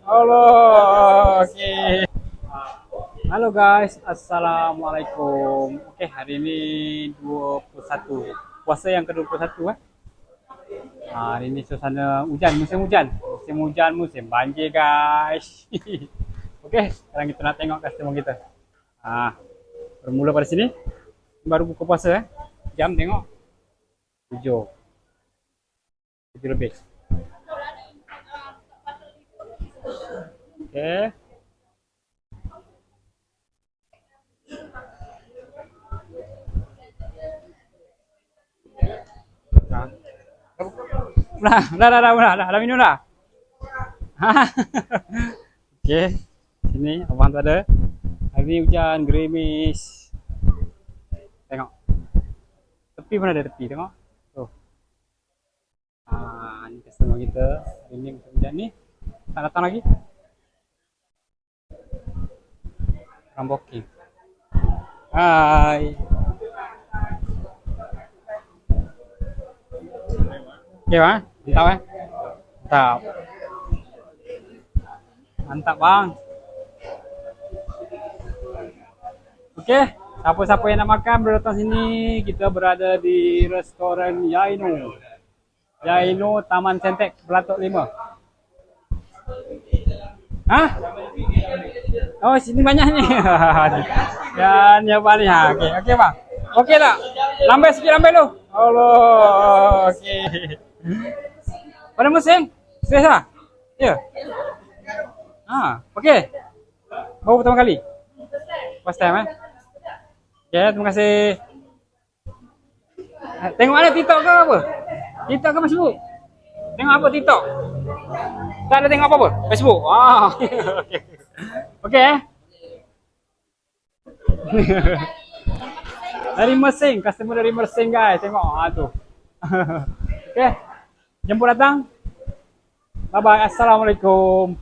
Halo. Oke. Halo guys, Assalamualaikum. Oke, hari ini 21. Puasa yang ke-21 eh. Hari ini suasana hujan, musim hujan. Musim hujan, musim banjir guys. Oke, sekarang kita nak tengok customer kita. Ah, bermula pada sini. Baru buka puasa eh. Jam tengok 7. 7 lebih. Oke. Nah. Dah minum dah. Oke, sini abang tu ada. Hari ni hujan, gerimis. Tengok. Tepi mana ada tepi, tengok. Tuh. Ni customer kita. Hari ni hujan ni. Tak datang lagi. Orang booking. Hai. Okay bang, mantap eh? Mantap. Mantap bang. Okey, siapa-siapa yang nak makan boleh datang sini. Kita berada di restoran Yaino. Yaino Taman Sentek, Belatok 5. Hah? Oh, sini banyak ni. Dan yang paling ha. Okey, okey bang. Okey tak? Lambai sikit lambai lu. Allah. Okey. Pada musim? Stres lah? Ya? Okey. Baru pertama kali? First time eh? Okey, terima kasih. Tengok mana TikTok ke apa? TikTok ke Facebook? Tengok apa TikTok? Tak ada tengok apa-apa? Facebook? Okey. Okey eh? Dari Mersing, customer dari Mersing guys. Tengok tu. Okey. Jemput datang. Bye bye. Assalamualaikum.